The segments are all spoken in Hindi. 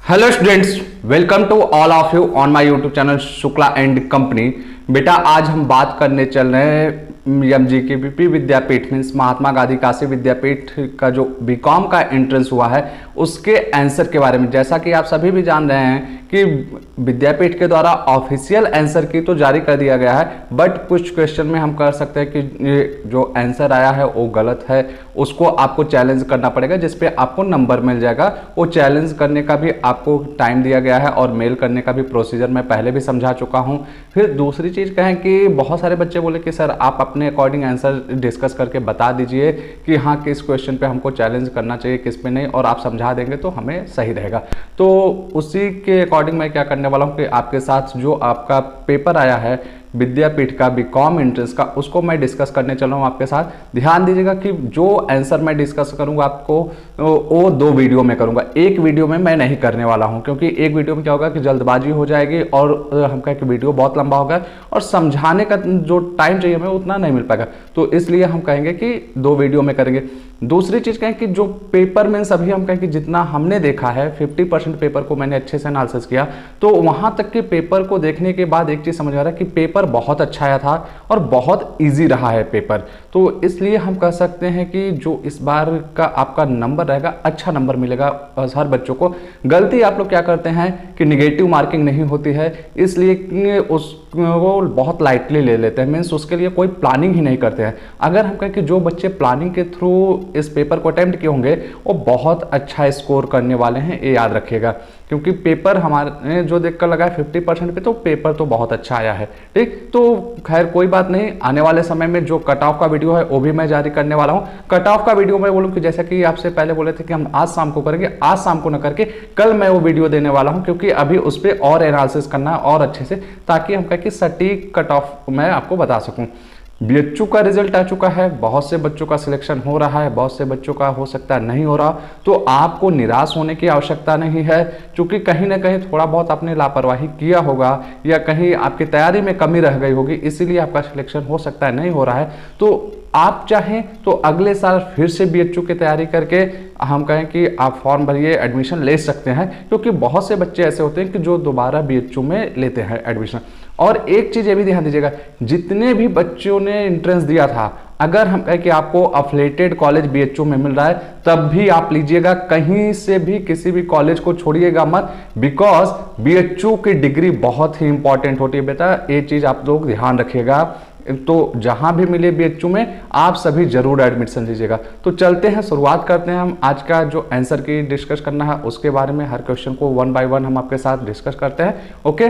Hello students, welcome to all of you on my YouTube channel Shukla and company. बेटा आज हम बात करने चल रहे हैं MGKVP विद्यापीठ मीन्स महात्मा गांधी काशी विद्यापीठ का जो बीकॉम का एंट्रेंस हुआ है उसके आंसर के बारे में। जैसा कि आप सभी भी जान रहे हैं कि विद्यापीठ के द्वारा ऑफिशियल आंसर की तो जारी कर दिया गया है, बट कुछ क्वेश्चन में हम कर सकते हैं कि ये जो आंसर आया है वो गलत है, उसको आपको चैलेंज करना पड़ेगा जिसपे आपको नंबर मिल जाएगा। वो चैलेंज करने का भी आपको टाइम दिया गया है और मेल करने का भी प्रोसीजर मैं पहले भी समझा चुका हूँ। फिर दूसरी चीज़ कहें कि बहुत सारे बच्चे बोले कि सर आप अपने अकॉर्डिंग आंसर डिस्कस करके बता दीजिए कि हाँ किस क्वेश्चन पे हमको चैलेंज करना चाहिए किस पे नहीं, और आप समझा देंगे तो हमें सही रहेगा। तो उसी के अकॉर्डिंग मैं क्या करने वाला हूँ कि आपके साथ जो आपका पेपर आया है विद्यापीठ का बीकॉम एंट्रेंस का उसको मैं डिस्कस करने चल रहा हूँ आपके साथ। ध्यान दीजिएगा कि जो आंसर मैं डिस्कस करूँगा आपको वो 2 वीडियो में करूँगा, एक वीडियो में मैं नहीं करने वाला हूँ, क्योंकि एक वीडियो में क्या होगा कि जल्दबाजी हो जाएगी और हम कहें कि वीडियो बहुत लंबा होगा और समझाने का जो टाइम चाहिए हमें उतना नहीं मिल पाएगा। तो इसलिए हम कहेंगे कि 2 वीडियो में करेंगे। दूसरी चीज़ कहें कि जो पेपर मीन्स अभी हम कहें कि जितना हमने देखा है 50% पेपर को मैंने अच्छे से एनालिसिस किया, तो वहाँ तक के पेपर को देखने के बाद एक चीज़ समझ आ रहा है कि पेपर बहुत अच्छा आया था और बहुत इजी रहा है पेपर। तो इसलिए हम कह सकते हैं कि जो इस बार का आपका नंबर रहेगा अच्छा नंबर मिलेगा हर बच्चों को। गलती आप लोग क्या करते हैं कि निगेटिव मार्किंग नहीं होती है, इसलिए उसको बहुत लाइटली ले लेते हैं, मीन्स उसके लिए कोई प्लानिंग ही नहीं करते हैं। अगर हम कहें कि जो बच्चे प्लानिंग के थ्रू इस पेपर को अटेम्प्ट किए होंगे वो बहुत अच्छा स्कोर करने वाले हैं, ये याद रखिएगा। क्योंकि पेपर हमारे जो देखकर लगा है 50% पे, तो पेपर तो बहुत अच्छा आया है। ठीक, तो खैर कोई बात नहीं, आने वाले समय में जो कट ऑफ का वीडियो है वो भी मैं जारी करने वाला हूँ। कट ऑफ का वीडियो मैं बोलूँ कि जैसा कि आपसे पहले बोले थे कि हम आज शाम को करेंगे, आज शाम को न करके कल मैं वो वीडियो देने वाला हूँ, क्योंकि अभी उस पर और एनालिसिस करना है और अच्छे से, ताकि हम कहें कि सटीक कट ऑफ मैं आपको बता सकूँ। BHU का रिजल्ट आ चुका है, बहुत से बच्चों का सिलेक्शन हो रहा है, बहुत से बच्चों का हो सकता है नहीं हो रहा, तो आपको निराश होने की आवश्यकता नहीं है, क्योंकि कहीं ना कहीं थोड़ा बहुत आपने लापरवाही किया होगा या कहीं आपकी तैयारी में कमी रह गई होगी, इसीलिए आपका सिलेक्शन हो सकता है नहीं हो रहा है। तो आप चाहें तो अगले साल फिर से BHU की तैयारी करके हम कहें कि आप फॉर्म भरिए, एडमिशन ले सकते हैं, क्योंकि बहुत से बच्चे ऐसे होते हैं कि जो दोबारा BHU में लेते हैं एडमिशन। और एक चीज़ ये भी ध्यान दीजिएगा, जितने भी बच्चों ने एंट्रेंस दिया था, अगर हम कहें कि आपको अफिलिएटेड कॉलेज BHU में मिल रहा है तब भी आप लीजिएगा, कहीं से भी किसी भी कॉलेज को छोड़िएगा मत, बिकॉज BHU की डिग्री बहुत ही इंपॉर्टेंट होती है बेटा, ये चीज़ आप लोग ध्यान रखिएगा। तो जहां भी मिले BHU में आप सभी जरूर एडमिशन लीजिएगा। तो चलते हैं, शुरुआत करते हैं हम आज का जो आंसर की डिस्कस करना है उसके बारे में। हर क्वेश्चन को 1 बाय 1 हम आपके साथ डिस्कस करते हैं। ओके,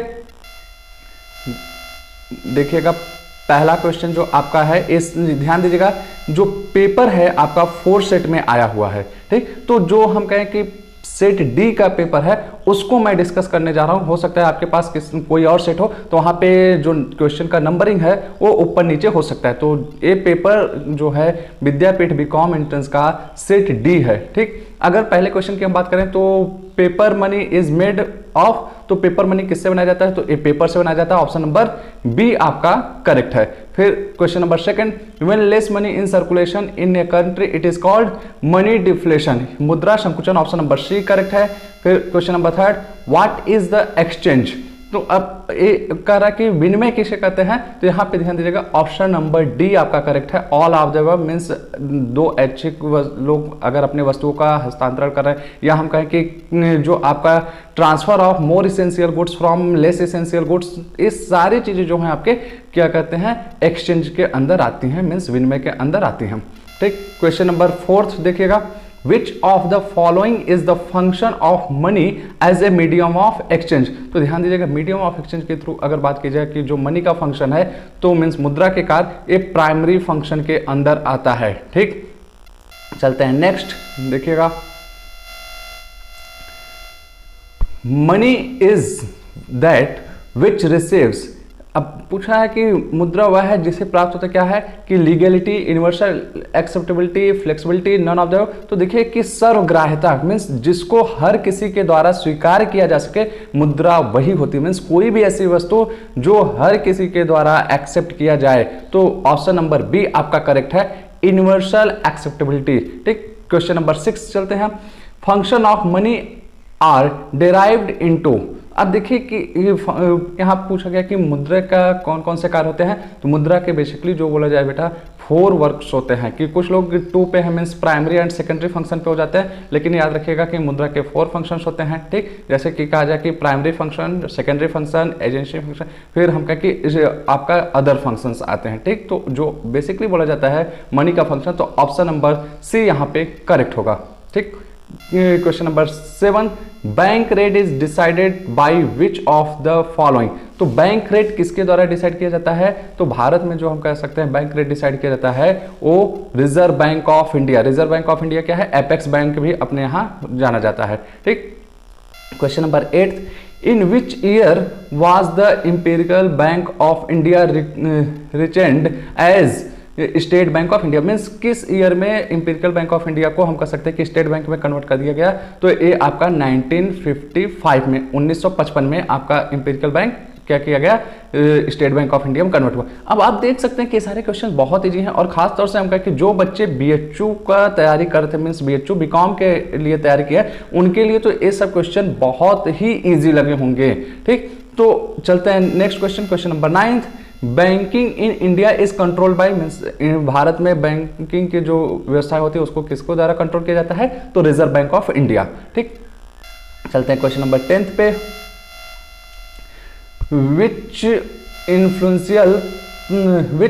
देखिएगा पहला क्वेश्चन जो आपका है, इस ध्यान दीजिएगा, जो पेपर है आपका 4 सेट में आया हुआ है। ठीक, तो जो हम कहें कि सेट डी का पेपर है उसको मैं डिस्कस करने जा रहा हूं। हो सकता है आपके पास कोई और सेट हो तो वहां पे जो क्वेश्चन का नंबरिंग है वो ऊपर नीचे हो सकता है। तो ये पेपर जो है विद्यापीठ बीकॉम एंट्रेंस का सेट डी है। ठीक, अगर पहले क्वेश्चन की हम बात करें तो paper money is made of, तो पेपर मनी किससे बनाया जाता है, तो ये पेपर से बनाया जाता है, ऑप्शन नंबर बी आपका करेक्ट है। फिर question number second, when less money in circulation in a country it is called money deflation, मुद्रा संकुचन, ऑप्शन नंबर सी करेक्ट है। फिर question number third, what is the exchange, तो अब ये कह रहा कि विनिमय किसे कहते हैं, तो यहाँ पे ध्यान दीजिएगा, ऑप्शन नंबर डी आपका करेक्ट है। All of the above means 2 ऐच्छिक लोग अगर अपने वस्तुओं का हस्तांतरण कर रहे हैं, या हम कहें कि जो आपका transfer of more essential goods from less essential goods, ये सारी चीजें जो हैं आपके क्या कहते हैं, एक्सचेंज के अंदर आती हैं, मीन्स विनिमय के अंदर आती हैं। ठीक, क्वेश्चन नंबर 4 देखिएगा, Which of the following is the function of money as a medium of exchange, तो ध्यान दीजिएगा मीडियम ऑफ एक्सचेंज के थ्रू अगर बात की जाए कि जो मनी का फंक्शन है तो मीन्स मुद्रा के कार्य, ये प्राइमरी फंक्शन के अंदर आता है। ठीक, चलते हैं नेक्स्ट देखिएगा, money is that which receives, अब पूछा है कि मुद्रा वह है जिसे प्राप्त होता क्या है कि legality, universal acceptability, flexibility, none of the, तो देखिए कि सर्वग्राह्यता मीन्स जिसको हर किसी के द्वारा स्वीकार किया जा सके, मुद्रा वही होती है। मीन्स कोई भी ऐसी वस्तु जो हर किसी के द्वारा एक्सेप्ट किया जाए, तो ऑप्शन नंबर बी आपका करेक्ट है, यूनिवर्सल एक्सेप्टेबिलिटी। ठीक, क्वेश्चन नंबर 6 चलते हैं, function of money are derived into. अब देखिए कि यहाँ पूछा गया कि मुद्रा का कौन कौन से कार्य होते हैं, तो मुद्रा के बेसिकली जो बोला जाए बेटा 4 वर्क्स होते हैं, कि कुछ लोग 2 पे है means primary and secondary function पे हो जाते हैं, लेकिन याद रखिएगा कि मुद्रा के 4 फंक्शंस होते हैं। ठीक, जैसे कि कहा जाए कि primary function, secondary function, agency function, फिर हम कहें कि आपका अदर फंक्शंस आते हैं। ठीक, तो जो बेसिकली बोला जाता है मनी का फंक्शन, तो ऑप्शन नंबर सी यहाँ पे करेक्ट होगा। ठीक, question number 7, bank rate is decided by which of the following. तो बैंक रेट किसके द्वारा डिसाइड किया जाता है, तो भारत में जो हम कह सकते हैं बैंक रेट डिसाइड किया जाता है वो reserve Bank of India. Reserve Bank of India क्या है, एपेक्स बैंक भी अपने यहाँ जाना जाता है। ठीक, question number 8, in which year was the Imperial Bank of India renamed as State Bank of India. Means किस ईयर में इंपीरियल बैंक ऑफ इंडिया को हम कह सकते हैं कि स्टेट बैंक में कन्वर्ट कर दिया गया, तो ये आपका 1955 में, 1955 में आपका इंपीरियल बैंक क्या किया गया, स्टेट बैंक ऑफ इंडिया में कन्वर्ट हुआ। अब आप देख सकते हैं कि सारे क्वेश्चन बहुत ईजी हैं, और खास तौर से हम कहें कि जो बच्चे बीएचयू का तैयारी करते हैं, मीन्स बीएचयू बीकॉम के लिए तैयारी किया है, उनके लिए तो ये सब क्वेश्चन बहुत ही ईजी लगे होंगे। ठीक, तो चलते हैं next question, question number 9, banking in India is control by, means Bharat में बैंकिंग की जो व्यवस्था होती है उसको किसको द्वारा कंट्रोल किया जाता है, तो रिजर्व बैंक ऑफ इंडिया। ठीक, चलते हैं क्वेश्चन नंबर 10 पे, which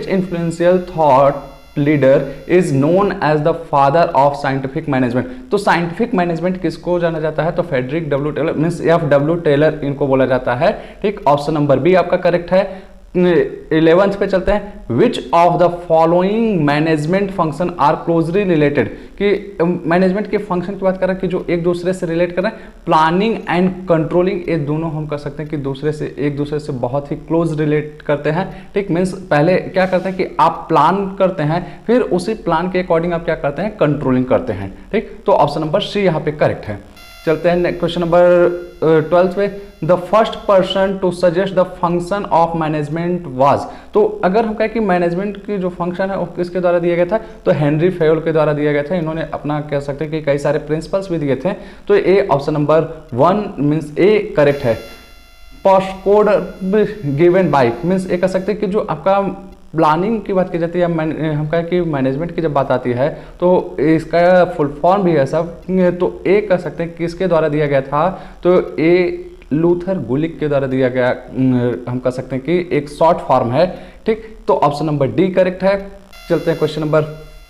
influential thought leader is known as the father of scientific management. तो साइंटिफिक मैनेजमेंट किसको जाना जाता है, तो Frederick W Taylor, means FW Taylor इनको बोला जाता है। ठीक, ऑप्शन नंबर बी आपका करेक्ट है। 11th पे चलते हैं, which of the following management function are closely related, कि मैनेजमेंट के फंक्शन की बात कर रहे हैं कि जो एक दूसरे से रिलेट कर रहे हैं, प्लानिंग एंड कंट्रोलिंग, ये दोनों हम कह सकते हैं कि एक दूसरे से बहुत ही क्लोज रिलेट करते हैं। ठीक, मीन्स पहले क्या करते हैं कि आप प्लान करते हैं, फिर उसी प्लान के अकॉर्डिंग आप क्या करते हैं, कंट्रोलिंग करते हैं। ठीक, तो ऑप्शन नंबर सी यहाँ पे करेक्ट है। चलते हैं क्वेश्चन नंबर 12 पे, the first person to suggest the function of management was. तो अगर हम कहें कि मैनेजमेंट की जो फंक्शन है वो किसके द्वारा दिया गया था, तो हेनरी फेयोल के द्वारा दिया गया था। इन्होंने अपना कह सकते हैं कि कई सारे प्रिंसिपल्स भी दिए थे, तो A option number 1 means A correct है। पोस्टकोड गिवन बाय, मीन्स ये कह सकते हैं कि जो आपका प्लानिंग की बात की जाती है, हम कहें कि मैनेजमेंट की जब बात आती है तो इसका फुल फॉर्म भी है सब, तो ए कह सकते हैं किसके द्वारा दिया गया था, तो ए लूथर गुलिक के द्वारा दिया गया, हम कह सकते हैं कि एक शॉर्ट फॉर्म है। ठीक, तो ऑप्शन नंबर डी करेक्ट है। चलते हैं क्वेश्चन नंबर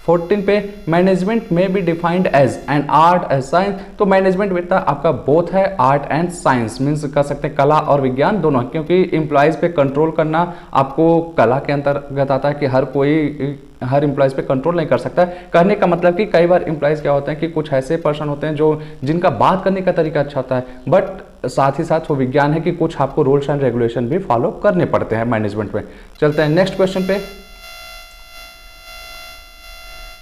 14 पे, मैनेजमेंट में be defined as an art as science. तो मैनेजमेंट बेटा आपका बोथ है आर्ट एंड साइंस, मीन्स कह सकते हैं कला और विज्ञान दोनों, क्योंकि एम्प्लॉयज पे कंट्रोल करना आपको कला के अंतर्गत आता है, कि हर एम्प्लॉयज पे कंट्रोल नहीं कर सकता है। कहने का मतलब कि कई बार एम्प्लॉयज क्या होते हैं कि कुछ ऐसे पर्सन होते हैं जिनका बात करने का तरीका अच्छा होता है, बट साथ ही साथ वो विज्ञान है कि कुछ आपको रूल्स एंड रेगुलेशन भी फॉलो करने पड़ते हैं मैनेजमेंट में। चलते हैं नेक्स्ट क्वेश्चन पे,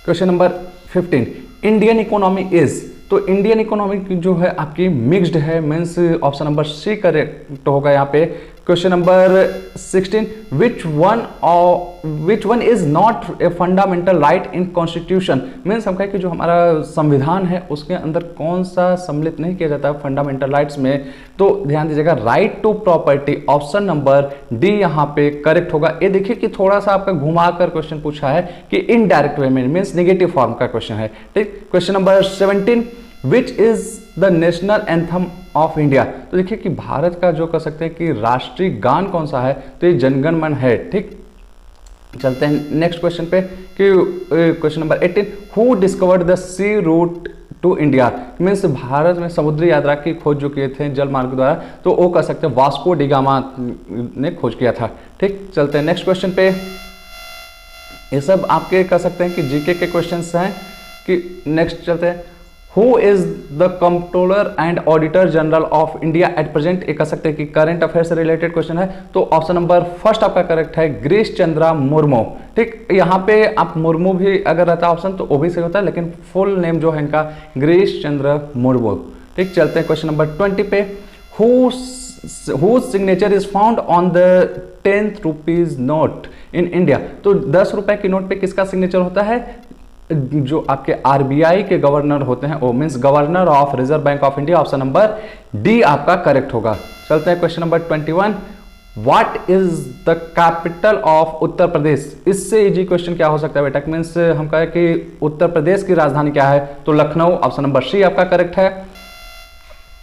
question number 15, Indian economy is. तो इंडियन इकोनॉमी जो है आपकी मिक्स्ड है, means option number C correct होगा यहाँ पे। Question number 16, which one is not a fundamental right in constitution. Means हम कहें कि जो हमारा संविधान है उसके अंदर कौन सा सम्मिलित नहीं किया जाता है फंडामेंटल राइट्स में, तो ध्यान दीजिएगा right to property, option number D यहाँ पे करेक्ट होगा। ये देखिए कि थोड़ा सा आपका घुमा कर क्वेश्चन पूछा है कि इनडायरेक्ट वे में, मीन्स नेगेटिव फॉर्म का क्वेश्चन है। ठीक, question number 17, which is the national anthem of India. तो देखिए कि भारत का जो कह सकते हैं कि राष्ट्रीय गान कौन सा है, तो ये जनगण मन है। ठीक, चलते हैं नेक्स्ट क्वेश्चन पे कि question number 18, who discovered the sea route to India. Means Bharat में समुद्री यात्रा की खोज जो किए थे जल मार्ग द्वारा, तो वो कह सकते हैं वास्को डी गामा ने खोज किया था। ठीक, चलते हैं नेक्स्ट क्वेश्चन पे। ये सब आपके कह सकते हैं कि जीके के क्वेश्चंस हैं। कि नेक्स्ट चलते हैं, who is the controller and auditor general of India at present. ये कह सकते हैं कि करंट अफेयर से रिलेटेड क्वेश्चन है, तो ऑप्शन नंबर फर्स्ट आपका करेक्ट है, गिरीश चंद्रा मुर्मू। ठीक, यहाँ पे आप मुर्मू भी अगर रहता ऑप्शन तो वो भी सही होता है, लेकिन फुल नेम जो है इनका गिरीश चंद्र मुर्मू। ठीक, चलते हैं क्वेश्चन नंबर 20 पे, whose signature is found on the 10th rupees note in India। तो 10 रुपए की नोट पे किसका सिग्नेचर होता है, जो आपके आरबीआई के गवर्नर होते हैं वो means governor of Reserve Bank of India. Option number D आपका करेक्ट होगा। चलते हैं question number 21, what is the capital of Uttar Pradesh. इससे इजी क्वेश्चन क्या हो सकता है बेटा, मीन्स हम कहें कि उत्तर प्रदेश की राजधानी क्या है, तो लखनऊ। ऑप्शन नंबर सी आपका करेक्ट है।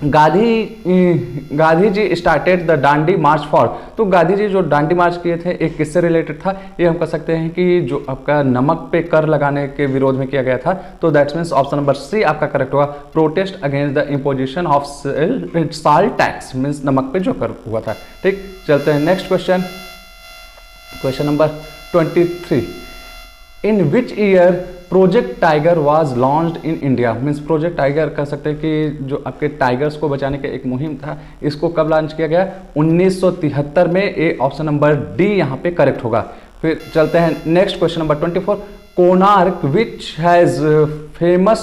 Gandhi ji started the Dandi march for, तो गांधी जी जो डांडी मार्च किए थे एक किससे रिलेटेड था, ये हम कह सकते हैं कि जो आपका नमक पे कर लगाने के विरोध में किया गया था, तो that's means option number C आपका करेक्ट होगा। Protest against the imposition of salt tax, means नमक पे जो कर हुआ था। ठीक, चलते हैं next question, question number 23, in which year project tiger was launched in India. Means project tiger कह सकते हैं कि जो आपके टाइगर्स को बचाने का एक मुहिम था, इसको कब लॉन्च किया गया, 1973 में। ए ऑप्शन नंबर डी यहाँ पे करेक्ट होगा। फिर चलते हैं next question number 24, Konark which has famous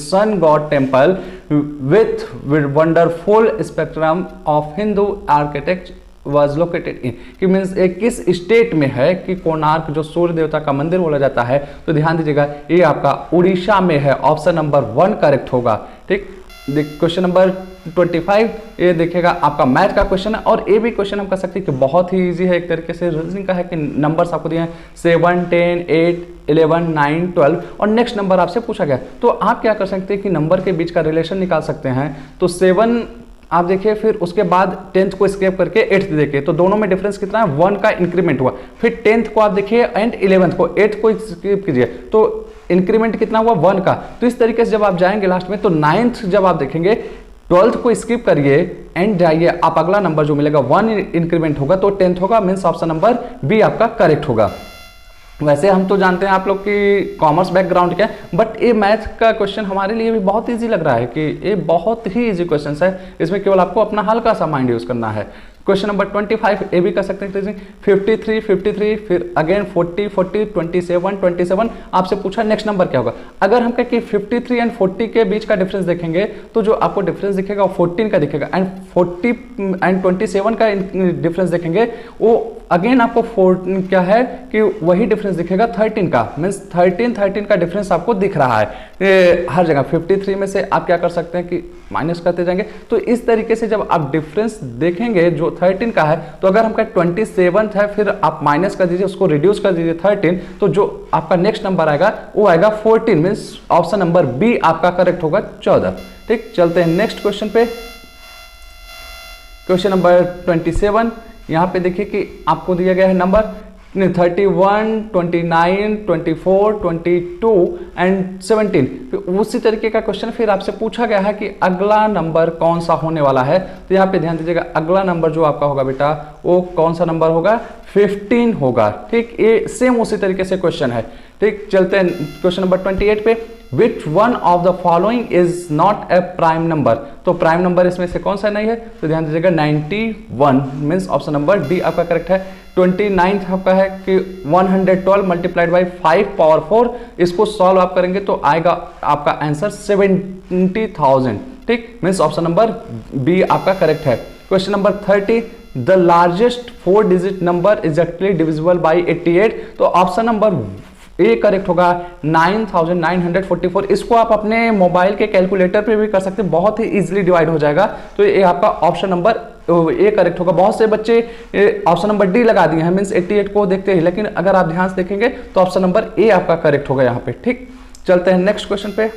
sun god temple with wonderful spectrum of Hindu architect was located in, कि मीन्स एक किस स्टेट में है कि कोणार्क जो सूर्य देवता का मंदिर बोला जाता है, तो ध्यान दीजिएगा ये आपका उड़ीसा में है। ऑप्शन नंबर 1 करेक्ट होगा। ठीक, क्वेश्चन नंबर 25, ये देखिएगा आपका मैथ का क्वेश्चन है, और ये भी क्वेश्चन हम कह सकते हैं कि बहुत ही इजी है एक तरीके से। रीजनिंग का है कि नंबर्स आपको दिए हैं 7, 10, 8, 11, 9, 12 और नेक्स्ट नंबर आपसे पूछा गया, तो आप क्या कर सकते हैं कि नंबर के बीच का रिलेशन निकाल सकते हैं। तो 7 आप देखिए, फिर उसके बाद 10th को स्केप करके 8th देखिए, तो दोनों में डिफरेंस कितना है, 1 का इंक्रीमेंट हुआ। फिर 10th को आप देखिए एंड 11th को, 8th को स्केप कीजिए तो इंक्रीमेंट कितना हुआ, 1 का। तो इस तरीके से जब आप जाएंगे लास्ट में, तो 9th जब आप देखेंगे, 12th को स्किप करिए एंड जाइए, आप अगला नंबर जो मिलेगा 1 इंक्रीमेंट होगा तो 10th होगा। मीन्स ऑप्शन नंबर बी आपका करेक्ट होगा। वैसे हम तो जानते हैं आप लोग की कॉमर्स बैकग्राउंड क्या है, बट ये मैथ का क्वेश्चन हमारे लिए भी बहुत इजी लग रहा है कि ये बहुत ही इजी क्वेश्चन है। इसमें केवल आपको अपना हल्का सा माइंड यूज करना है। क्वेश्चन नंबर 25 ये भी कर सकते हैं, 53, फिर अगेन 40, 27 आपसे पूछा नेक्स्ट नंबर क्या होगा। अगर हम कहें कि 53 एंड 40 के बीच का डिफरेंस देखेंगे, तो जो आपको डिफरेंस दिखेगा वो 14 का दिखेगा, एंड 40 एंड 27 का डिफरेंस देखेंगे, वो अगेन आपको क्या है कि वही डिफरेंस दिखेगा 13 का। मीन्स 13 का डिफरेंस आपको दिख रहा है हर जगह। 53 में से आप क्या कर सकते हैं कि माइनस करते जाएंगे। तो इस तरीके से जब आप डिफरेंस देखेंगे जो 13 का है, तो अगर हम कहें 27 है, फिर आप माइनस कर दीजिए, उसको रिड्यूस कर दीजिए 13, तो जो आपका नेक्स्ट नंबर आएगा वो आएगा 14। मीन्स ऑप्शन नंबर बी आपका करेक्ट होगा 14। ठीक, चलते हैं नेक्स्ट क्वेश्चन पे। क्वेश्चन नंबर 27, यहाँ पे देखिए कि आपको दिया गया है नंबर 31, 29, 24, 22 एंड 17। उसी तरीके का क्वेश्चन फिर आपसे पूछा गया है कि अगला नंबर कौन सा होने वाला है। तो यहाँ पे ध्यान दीजिएगा, अगला नंबर जो आपका होगा बेटा वो कौन सा नंबर होगा, 15 होगा। ठीक, ये सेम उसी तरीके से क्वेश्चन है। ठीक, चलते हैं क्वेश्चन नंबर 28 पे। Which one of the following is not A prime number, तो प्राइम नंबर इसमें से कौन सा नहीं है, तो ध्यान दीजिएगा 91। मीन्स ऑप्शन नंबर डी आपका करेक्ट है। 29 आपका है कि 112 मल्टीप्लाइड बाई 5 पावर 4, इसको सॉल्व आप करेंगे तो आएगा आपका आंसर 70,000। ठीक, मीन्स ऑप्शन नंबर बी आपका करेक्ट है। Question number 30, the largest 4 digit number exactly divisible by 88, तो ऑप्शन नंबर ए करेक्ट होगा 9944। इसको आप अपने मोबाइल के कैलकुलेटर पे भी कर सकते हैं, बहुत ही इजीली डिवाइड हो जाएगा। तो ये आपका ऑप्शन नंबर ए करेक्ट होगा। बहुत से बच्चे ऑप्शन नंबर डी लगा दिए हैं, मीन्स 88 को देखते हैं, लेकिन अगर आप ध्यान से देखेंगे तो ऑप्शन नंबर ए आपका करेक्ट होगा यहाँ पे। ठीक, चलते हैं नेक्स्ट क्वेश्चन पे।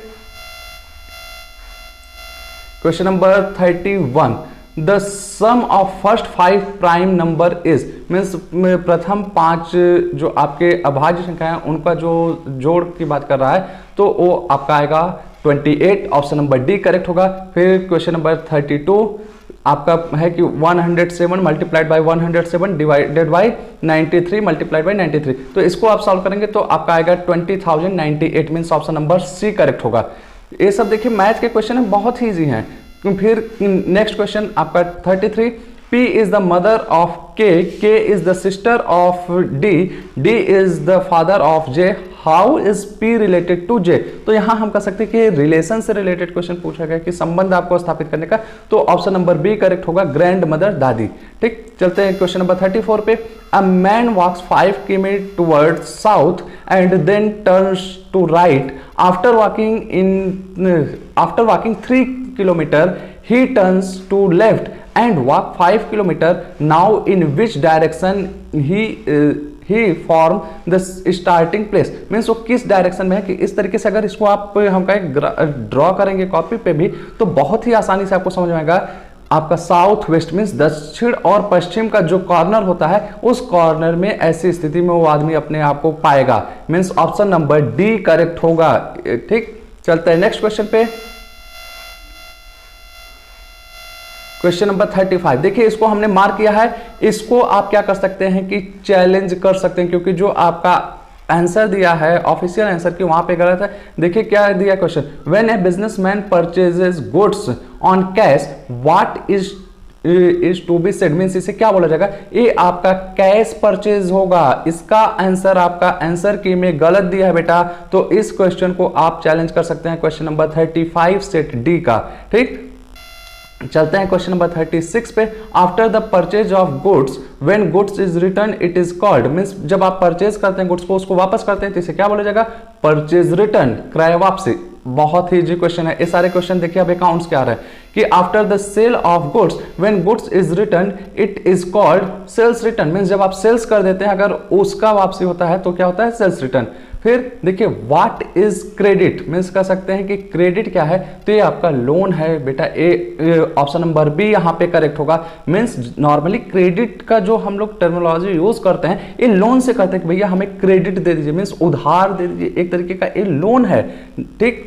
Question number 31, the sum of first 5 prime number is, means प्रथम 5 जो आपके अभाज्य संख्या है उनका जो जोड़ की बात कर रहा है, तो वो आपका आएगा 28। ऑप्शन नंबर डी करेक्ट होगा। फिर क्वेश्चन नंबर 32 आपका है कि 107 multiplied by 107 divided by 93 multiplied by 93, तो इसको आप सॉल्व करेंगे तो आपका आएगा 20,098। Means option number C correct होगा। ये सब देखिए मैथ के क्वेश्चन है, बहुत ही ईजी हैं। फिर नेक्स्ट क्वेश्चन आपका 33, P is the mother of K, K is the sister of D, D is the father of J, how is P related to J। तो यहां हम कह सकते हैं कि रिलेशन से रिलेटेड क्वेश्चन पूछा गया कि संबंध आपको स्थापित करने का, तो ऑप्शन नंबर बी करेक्ट होगा, ग्रैंड मदर दादी। ठीक, चलते हैं क्वेश्चन नंबर 34 पे। A man walks 5 km towards south and then turns to right. After walking 3 km, he turns to left and walk 5 km. Now, in which direction he form the starting place? Means वो किस डायरेक्शन में है कि इस तरीके से अगर इसको आप हम कहें ड्रॉ करेंगे कॉपी पे भी तो बहुत ही आसानी से आपको समझ में आएगा। आपका साउथ वेस्ट मीन्स दक्षिण और पश्चिम का जो कॉर्नर होता है उस कॉर्नर में ऐसी स्थिति में वो आदमी अपने आप को पाएगा। Means option number D correct होगा। ठीक, चलते हैं नेक्स्ट क्वेश्चन पे। Question number 35। देखिए इसको हमने मार्क किया है, इसको आप क्या कर सकते हैं कि चैलेंज कर सकते हैं, क्योंकि जो आपका आंसर दिया है ऑफिशियल आंसर की वहां पे गलत है। देखिए क्या दिया question, when a businessman purchases goods on cash what is to be said, means इसे क्या बोला जाएगा, ये आपका कैश परचेज होगा। इसका आंसर आपका आंसर की में गलत दिया है बेटा, तो इस क्वेश्चन को आप चैलेंज कर सकते हैं क्वेश्चन नंबर 35 सेट डी का। ठीक, चलते हैं क्वेश्चन नंबर 36 पे। After the purchase of goods when goods is return it is called, means जब आप परचेज करते हैं गुड्स को, उसको वापस करते हैं तो इसे क्या बोला जाएगा, परचेज रिटर्न, क्रय वापसी। बहुत ही इजी क्वेश्चन है। ये सारे क्वेश्चन देखिए अब अकाउंट्स क्या आ रहा है कि after the sale of goods when goods is return it is called sales return, means जब आप सेल्स कर देते हैं अगर उसका वापसी होता है तो क्या होता है, सेल्स रिटर्न। फिर देखिए व्हाट इज क्रेडिट, मीन्स कह सकते हैं कि क्रेडिट क्या है, तो ये आपका लोन है बेटा। ए ऑप्शन नंबर बी यहाँ पे करेक्ट होगा। मीन्स नॉर्मली क्रेडिट का जो हम लोग टर्मिनोलॉजी यूज करते हैं ये लोन से करते हैं कि भैया हमें क्रेडिट दे दीजिए, मीन्स उधार दे दीजिए, एक तरीके का ये लोन है। ठीक,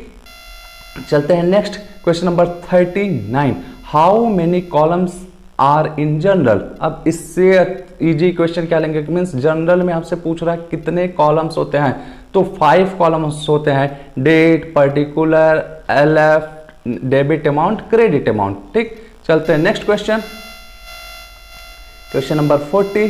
चलते हैं next question number 39। How many columns are in journal. अब इससे इजी क्वेश्चन क्या लेंगे, मीन्स जनरल में आपसे पूछ रहा है कितने कॉलम्स होते हैं, तो 5 कॉलम्स होते हैं, date, particular, LF, debit amount, credit amount. ठीक, चलते हैं नेक्स्ट क्वेश्चन। क्वेश्चन नंबर 40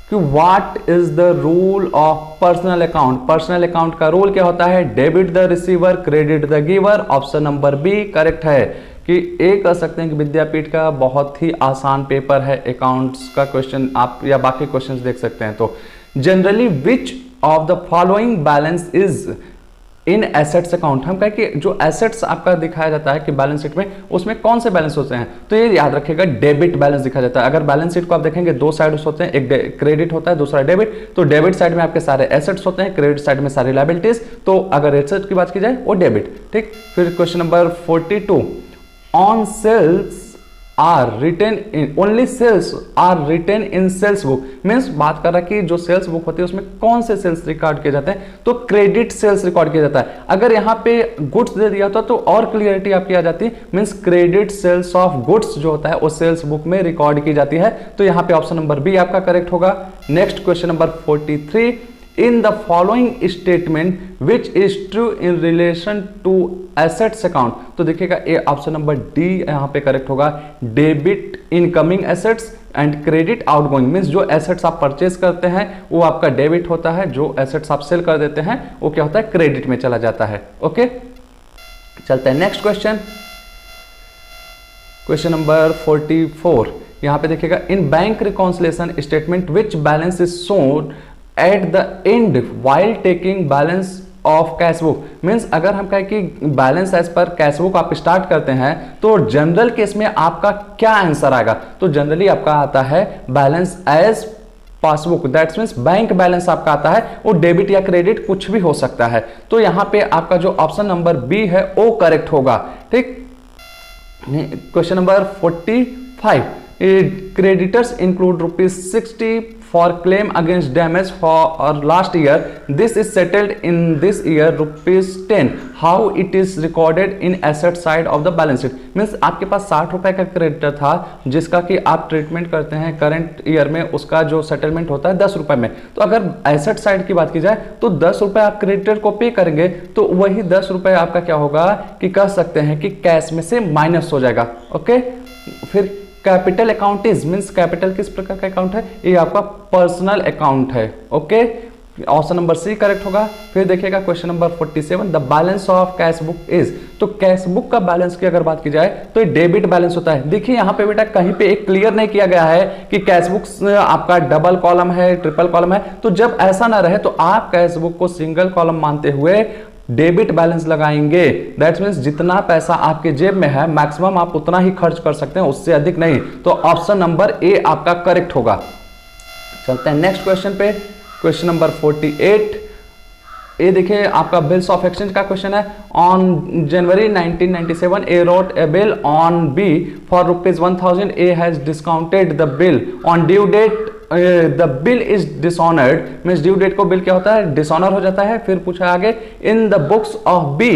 कि what is the rule of personal account. Personal account का रूल क्या होता है, debit the receiver, credit the giver. Option number B correct है कि एक कह सकते हैं कि विद्यापीठ का बहुत ही आसान पेपर है अकाउंट्स का क्वेश्चन, आप या बाकी क्वेश्चंस देख सकते हैं। तो generally which of the following balance is in assets account, हम कहें कि जो एसेट्स आपका दिखाया जाता है कि बैलेंस शीट में, उसमें कौन से बैलेंस होते हैं, तो ये याद रखिएगा डेबिट बैलेंस दिखाया जाता है। अगर बैलेंस शीट को आप देखेंगे दो साइड होते हैं, एक क्रेडिट होता है दूसरा डेबिट, तो डेबिट साइड में आपके सारे एसेट्स होते हैं, क्रेडिट साइड में सारी लायबिलिटीज, तो अगर एसेट की बात की जाए वो डेबिट। ठीक, फिर question number 42 on sales are written in, only sales are written in sales book, means बात कर रहा है कि जो सेल्स बुक होती है उसमें कौन से सेल्स रिकॉर्ड किए जाते हैं, तो क्रेडिट सेल्स रिकॉर्ड किया जाता है। अगर यहाँ पे गुड्स दे दिया होता तो और क्लियरिटी आपकी आ जाती, means credit sales of goods जो होता है वो सेल्स बुक में रिकॉर्ड की जाती है, तो यहाँ पे ऑप्शन नंबर बी आपका करेक्ट होगा। Next question number 43 in the following statement which is true in relation to assets account, तो देखिएगा ये ऑप्शन नंबर डी यहाँ पे करेक्ट होगा। Debit incoming assets and credit outgoing, means जो एसेट्स आप परचेज करते हैं वो आपका डेबिट होता है, जो एसेट्स आप सेल कर देते हैं वो क्या होता है, क्रेडिट में चला जाता है। ओके, चलते हैं नेक्स्ट क्वेश्चन। क्वेश्चन नंबर 44 यहाँ पे देखिएगा in bank reconciliation statement which balance is shown at the end while taking balance of cash book, मीन्स अगर हम कहें कि balance as per cash book आप स्टार्ट करते हैं तो जनरल केस में आपका क्या आंसर आएगा, तो जनरली आपका आता है balance as passbook, that's means bank balance आपका आता है, वो डेबिट या क्रेडिट कुछ भी हो सकता है, तो यहां पे आपका जो ऑप्शन नंबर बी है वो करेक्ट होगा। ठीक, question number 45 creditors include ₹60 for claim against damage for last year, this is settled in this year ₹10, how it is recorded in asset side of the balance sheet, means आपके पास 60 रुपए का क्रेडिटर था जिसका कि आप ट्रीटमेंट करते हैं करंट ईयर में, उसका जो सेटलमेंट होता है 10 रुपए में, तो अगर एसेट साइड की बात की जाए तो 10 रुपए आप क्रेडिटर को पे करेंगे तो वही 10 रुपए आपका क्या होगा कि कह सकते हैं कि कैश में से माइनस हो जाएगा। ओके, फिर capital account is, means capital किस प्रकार का अकाउंट है, ये आपका पर्सनल अकाउंट है। Okay, option number C correct होगा। फिर देखिएगा question number 47, the balance of cash book is. तो कैश बुक का बैलेंस की अगर बात की जाए तो ये डेबिट बैलेंस होता है। देखिए यहाँ पे बेटा कहीं पे एक क्लियर नहीं किया गया है कि कैश बुक आपका डबल कॉलम है, ट्रिपल कॉलम है। तो जब ऐसा ना रहे तो आप कैश बुक को सिंगल कॉलम मानते हुए डेबिट बैलेंस लगाएंगे। दैट मीन्स जितना पैसा आपके जेब में है मैक्सिमम आप उतना ही खर्च कर सकते हैं, उससे अधिक नहीं। तो ऑप्शन नंबर ए आपका करेक्ट होगा। चलते हैं नेक्स्ट क्वेश्चन पे, क्वेश्चन नंबर 48। ये देखिए आपका बिल्स ऑफ एक्सचेंज का क्वेश्चन है। On January 1997 A wrote A bill on B for ₹1000। A has discounted the bill on due date the bill is dishonoured. Means due date को बिल क्या होता है, डिसऑनर हो जाता है। फिर पूछा आगे, in the books of B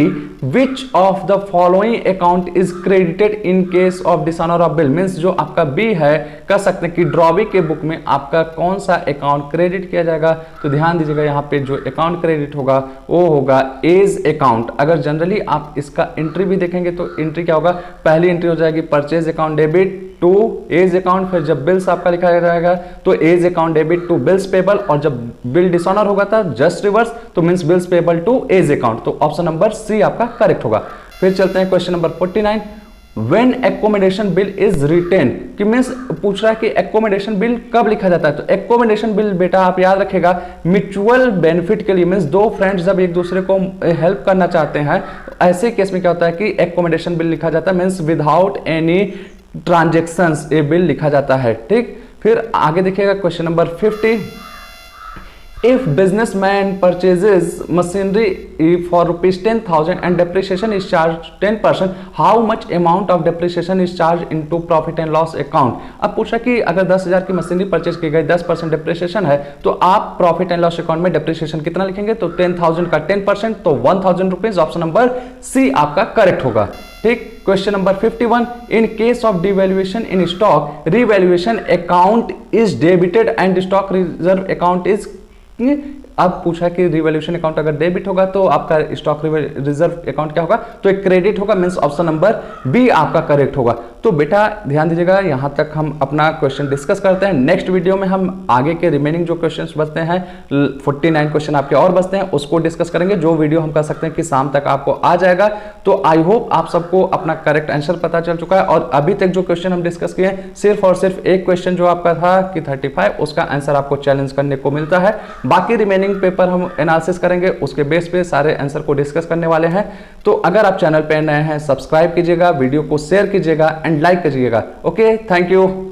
which of the following account is credited in case of dishonour of bill. Means जो आपका बी है, कह सकते हैं कि ड्रॉबी के बुक में आपका कौन सा अकाउंट क्रेडिट किया जाएगा। तो ध्यान दीजिएगा यहाँ पे जो अकाउंट क्रेडिट होगा वो होगा एज अकाउंट। अगर जनरली आप इसका एंट्री भी देखेंगे तो एंट्री क्या होगा, पहली एंट्री हो जाएगी purchase account debit to A's account. फिर जब बिल्स आपका लिखा जाएगा तो A's account debit to bills payable, और जब बिल डिसऑनर होगा था जस्ट रिवर्स, तो means bills payable to A's account. तो ऑप्शन नंबर सी आपका करेक्ट होगा। फिर चलते हैं question number 49, when accommodation bill is written. कि मींस पूछ रहा है कि एकोमोडेशन बिल कब लिखा जाता है। तो एकोमोडेशन बिल बेटा आप याद रखेगा म्यूचुअल बेनिफिट के लिए, मींस दो फ्रेंड्स जब एक दूसरे को हेल्प करना चाहते हैं तो ऐसे केस में क्या होता है कि एकोमोडेशन बिल लिखा जाता है। मींस विदाउट एनी ट्रांजेक्शंस ये बिल लिखा जाता है। ठीक, फिर आगे देखिएगा question number 50, if businessman purchases machinery for ₹10,000 and depreciation is charge 10%, how much amount of depreciation is charge into profit and loss account. अब पूछा कि अगर 10,000 की मशीनरी परचेज की गई, 10% डेप्रिसिएशन है, तो आप प्रॉफिट एंड लॉस अकाउंट में डेप्रिसिएशन कितना लिखेंगे। तो 10,000 का 10%, तो 1,000 रुपीज। ऑप्शन नंबर सी आपका करेक्ट होगा। ठीक, question number 51, in case of devaluation in stock revaluation account is debited and stock reserve account is. अब पूछा कि रिवैल्यूएशन अकाउंट अगर डेबिट होगा तो आपका स्टॉक रिजर्व अकाउंट क्या होगा, तो एक क्रेडिट होगा। मींस ऑप्शन नंबर बी आपका करेक्ट होगा। तो बेटा ध्यान दीजिएगा, यहां तक हम अपना क्वेश्चन डिस्कस करते हैं। नेक्स्ट वीडियो में हम आगे के रिमेनिंग जो क्वेश्चंस बचते हैं, 49 क्वेश्चन आपके और बचते हैं, उसको डिस्कस करेंगे। जो वीडियो हम कर सकते हैं कि शाम तक आपको आ जाएगा। तो आई होप आप सबको अपना करेक्ट आंसर पता चल चुका है। और अभी तक जो क्वेश्चन हम डिस्कस किए, सिर्फ और सिर्फ एक क्वेश्चन जो आपका था कि 35, उसका आंसर आपको चैलेंज करने को मिलता है। बाकी रिमेनिंग पेपर हम एनालिसिस करेंगे, उसके बेस पे सारे आंसर को डिस्कस करने वाले हैं। तो अगर आप चैनल पे नए हैं, सब्सक्राइब कीजिएगा, वीडियो को शेयर कीजिएगा एंड लाइक कीजिएगा। Okay, thank you.